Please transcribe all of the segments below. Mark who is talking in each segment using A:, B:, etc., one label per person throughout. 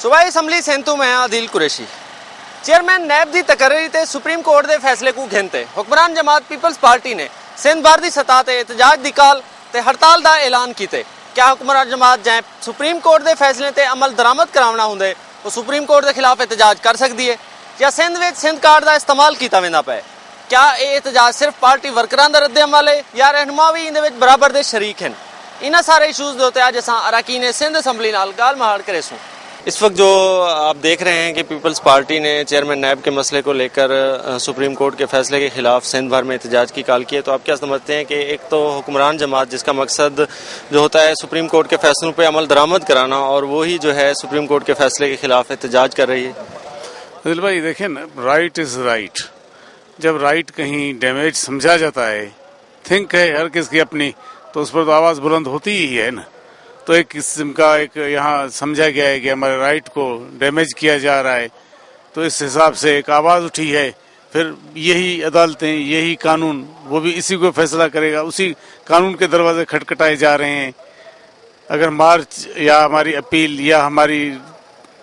A: सूबाई असैम्बली सेंधु में आदिल कुरैशी चेयरमैन नैब की तकरीर ते सुप्रीम कोर्ट के फैसले को घिनते हुक्मरान जमात पीपल्स पार्टी ने सिंध भर की सतह ते एहतजाज की काल ते हड़ताल का ऐलान किए। क्या हुक्मरान जमात जै सुप्रीम कोर्ट के फैसले ते अमल दरामद करावना होंदे वो सुप्रीम कोर्ट के खिलाफ एहतजाज कर सकती है या सिंध में सिंध कार्ड का इस्तेमाल किया वेंदा पे? क्या ये एहतजाज सिर्फ पार्टी वर्करां दा रद्द अमल है या रहनुमा भी इहदे विच बराबर दे शरीक हैं? इन्हां सारे इशूज़ दे उत्ते अज असां अरकान सिंध असैम्बली नाल गाल महाड़ करेसूं। इस वक्त जो आप देख रहे हैं कि पीपल्स पार्टी ने चेयरमैन नैब के मसले को लेकर सुप्रीम कोर्ट के फैसले के खिलाफ सिंध भर में एहतजाज की काल की है, तो आप क्या समझते हैं कि एक तो हुक्मरान जमात जिसका मकसद जो होता है सुप्रीम कोर्ट के फैसलों पे अमल दरामद कराना और वही जो है सुप्रीम कोर्ट के फैसले के खिलाफ एहतजाज कर रही है?
B: दिल भाई देखें ना, राइट इज राइट। जब राइट कहीं डैमेज समझा जाता है, थिंक है हर किसकी अपनी, तो उस पर तो आवाज़ बुलंद होती ही है ना। तो एक किस्म का एक यहाँ समझा गया है कि हमारे राइट को डैमेज किया जा रहा है, तो इस हिसाब से एक आवाज़ उठी है। फिर यही अदालतें, यही कानून, वो भी इसी को फैसला करेगा। उसी कानून के दरवाजे खटखटाए जा रहे हैं। अगर मार्च या हमारी अपील या हमारी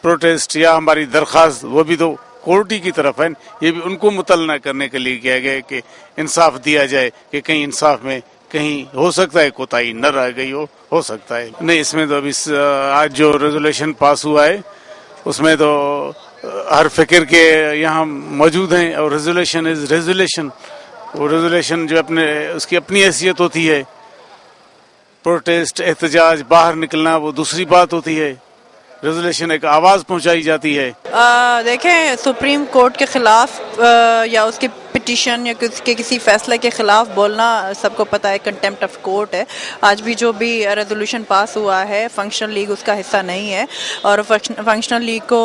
B: प्रोटेस्ट या हमारी दरख्वास्त, वो भी तो कोर्ट ही की तरफ है। ये भी उनको मुतल्ला करने के लिए किया गया है कि इंसाफ दिया जाए, कि कहीं इंसाफ में कहीं हो सकता है कोताही न रह गई हो सकता है। नहीं, इसमें तो अभी आज जो रेजोल्यूशन पास हुआ है उसमें तो हर फिक्र के यहाँ मौजूद हैं, और रेजोल्यूशन इज रेजोल्यूशन। वो रेजोल्यूशन जो अपने उसकी अपनी हैसियत होती है। प्रोटेस्ट, एहतजाज, बाहर निकलना वो दूसरी बात होती है। रेजोल्यूशन एक आवाज़ पहुंचाई जाती है।
C: देखें, सुप्रीम कोर्ट के खिलाफ या उसकी पिटीशन या किसी फैसले के खिलाफ बोलना सबको पता है कंटेम्प्ट ऑफ कोर्ट है। आज भी जो भी रेजोल्यूशन पास हुआ है, फंक्शनल लीग उसका हिस्सा नहीं है और फंक्शनल लीग को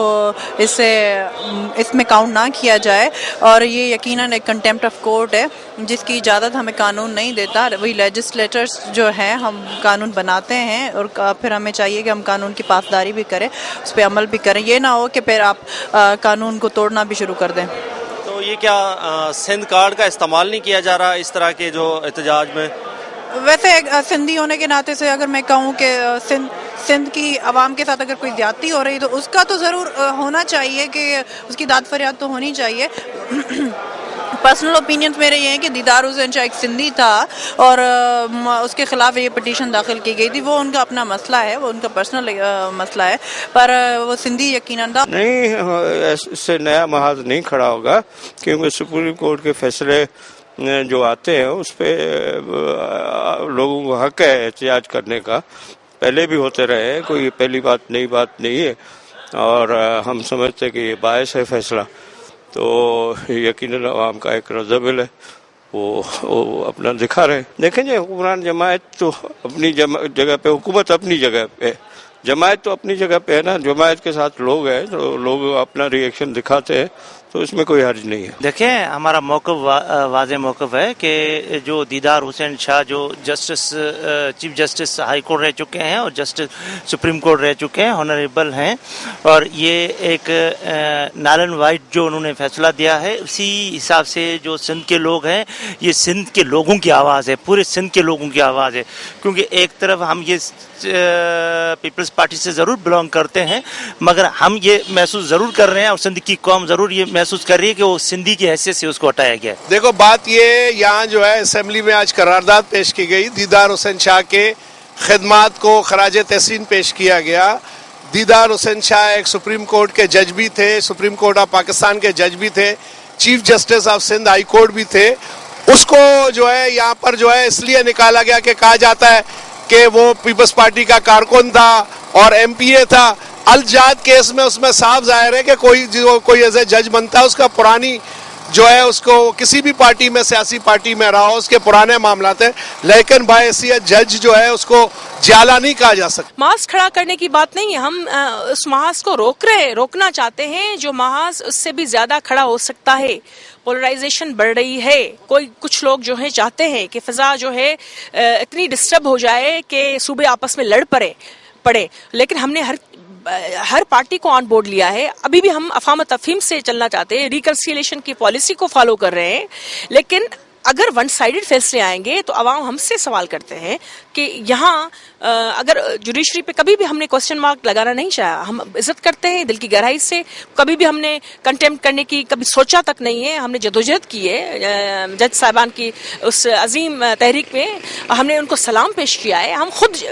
C: इसमें काउंट ना किया जाए, और ये यकीनन एक कंटेम्प्ट ऑफ कोर्ट है जिसकी इजाज़त हमें कानून नहीं देता। वही लेजिस्लेटर्स जो हैं, हम कानून बनाते हैं और फिर हमें चाहिए कि हम कानून की पासदारी भी करें, उस पर अमल भी करें। ये ना हो कि फिर आप कानून को तोड़ना भी शुरू कर दें।
A: तो ये क्या सिंध कार्ड का इस्तेमाल नहीं किया जा रहा इस तरह के जो एहतजाज में?
C: वैसे एक सिंधी होने के नाते से अगर मैं कहूँ कि सिंध की आवाम के साथ अगर कोई ज्यादती हो रही तो उसका तो ज़रूर होना चाहिए कि उसकी दाद फरियाद तो होनी चाहिए। पर्सनल ओपिनियंस मेरे ये हैं कि दीदार हुसैन शाह एक सिंधी था और उसके खिलाफ ये पिटीशन दाखिल की गई थी। वो उनका अपना मसला है, वो उनका पर्सनल मसला है, पर वो सिंधी यकीनन था
D: नहीं। इससे नया महाज नहीं खड़ा होगा, क्योंकि सुप्रीम कोर्ट के फैसले जो आते हैं उस पर लोगों को हक है एहतजाज करने का। पहले भी होते रहे, कोई पहली बात नई बात नहीं है, और हम समझते कि ये बायस है फैसला, तो यकीनन आवाम का एक रद्द-ए-अमल है, वो अपना दिखा रहे। देखें जी, हुक्मरान जमात तो अपनी जगह पे, हुकूमत अपनी जगह पे, जमात तो अपनी जगह पे है ना। जमात के साथ लोग हैं, तो लोग अपना रिएक्शन दिखाते हैं, तो इसमें कोई हर्ज नहीं है।
E: देखें, हमारा मौक़िफ़ वाज़ेह मौक़िफ़ है कि जो दीदार हुसैन शाह जो justice chief justice high court रह चुके हैं और जस्टिस सुप्रीम कोर्ट रह चुके हैं, ऑनरेबल हैं, और ये एक नल एंड वाइट जो उन्होंने फैसला दिया है, उसी हिसाब से जो सिंध के लोग हैं, ये सिंध के लोगों की आवाज़ है, पूरे सिंध के लोगों की आवाज़ है। क्योंकि एक तरफ हम ये पीपल्स पार्टी से ज़रूर बिलोंग करते हैं, मगर हम ये महसूस ज़रूर कर रहे हैं और सिंध की कौम ज़रूर ये महसूस कर रही है कि वो सिंधी की हैसियत से उसको हटाया गया।
F: देखो, बात ये यहाँ जो है असेंबली में आज करारदाद पेश की गई। दीदार हुसैन शाह के खिदमात को खराजे तहसीन पेश किया गया। दीदार हुसैन शाह एक सुप्रीम कोर्ट के जज भी थे, सुप्रीम कोर्ट ऑफ पाकिस्तान के जज भी थे, chief justice of Sindh high court भी थे। उसको जो है यहाँ पर जो है इसलिए निकाला गया कि कहा जाता है कि वो पीपल्स पार्टी का कारकुन था और एमपीए था। अलजाद केस में उसमें साफ जाहिर है कि कोई एज ए जज बनता है, उसका पुरानी जो है उसको किसी भी पार्टी में, सियासी पार्टी में रहा हो, उसके पुराने मामला थे, लेकिन बायसियत जज जो है उसको जियाला नहीं कहा जा सकता।
G: महाज खड़ा करने की बात नहीं है, हम उस महाज को रोकना चाहते हैं जो महाज उससे भी ज्यादा खड़ा हो सकता है। पोलराइजेशन बढ़ रही है, कुछ लोग जो है चाहते हैं कि फिजा जो है इतनी डिस्टर्ब हो जाए कि सूबे आपस में लड़ पड़े, लेकिन हमने हर पार्टी को ऑन बोर्ड लिया है। अभी भी हम अफाम तफहीम से चलना चाहते हैं, रिकंसिलिएशन की पॉलिसी को फॉलो कर रहे हैं, लेकिन अगर वन साइडेड फैसले आएंगे तो अवाम हमसे सवाल करते हैं کہ یہاں اگر جوڈیشری پہ کبھی بھی ہم نے کوسچن مارک لگانا نہیں چاہا. ہم عزت کرتے ہیں دل کی گہرائی سے, کبھی بھی ہم نے کنٹمپٹ کرنے کی کبھی سوچا تک نہیں ہے. ہم نے جدوجہد کی ہے جج صاحبان کی اس عظیم تحریک میں, ہم نے ان کو سلام پیش کیا ہے. ہم خود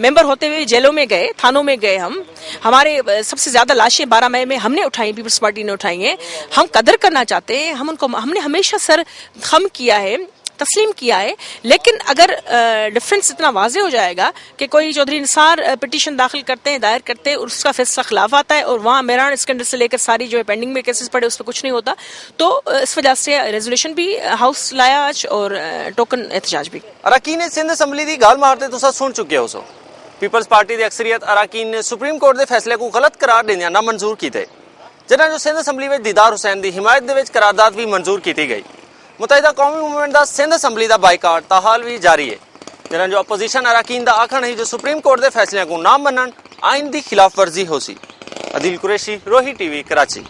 G: ممبر ہوتے ہوئے جیلوں میں گئے, تھانوں میں گئے. ہمارے سب سے زیادہ لاشیں 12 مئی میں ہم نے اٹھائی, پیپلز پارٹی نے اٹھائی ہیں. ہم قدر کرنا چاہتے ہیں, ہم نے ہمیشہ سر خم کیا ہے, تسلیم کیا ہے. لیکن اگر ڈفرینس اتنا واضح ہو جائے گا کہ کوئی چودھری نثار پٹیشن داخل کرتے ہیں, دائر کرتے ہیں, اور اس کا فیصلہ خلاف آتا ہے, اور وہاں میران اسکینڈل سے لے کر ساری جو ہے پینڈنگ میں کیسز پڑے اس پہ کچھ نہیں ہوتا, تو اس وجہ سے ریزولوشن بھی ہاؤس لایا آج اور ٹوکن احتجاج بھی.
A: اراکین سندھ اسمبلی دی گال مارتے تسا سن چکے ہو سو. پیپلز پارٹی دی اکثریت اراکین نے سپریم کورٹ دے فیصلے کو غلط قرار دیندیاں نہ منظور کیتے, جنہاں جو سندھ اسمبلی وچ دیدار حسین دی حمایت دے وچ قرارداد بھی منظور کیتی گئی. متحدہ قومی movement the Sindh assembly the boycott تاحال بھی جاری ہے, جنہاں جو اپوزیشن اراکین دا آکھن ہے جو سپریم کورٹ دے فیصلے کو نہ منن آئین دی خلاف ورزی ہو سی. عدیل قریشی, روہی ٹی وی, کراچی.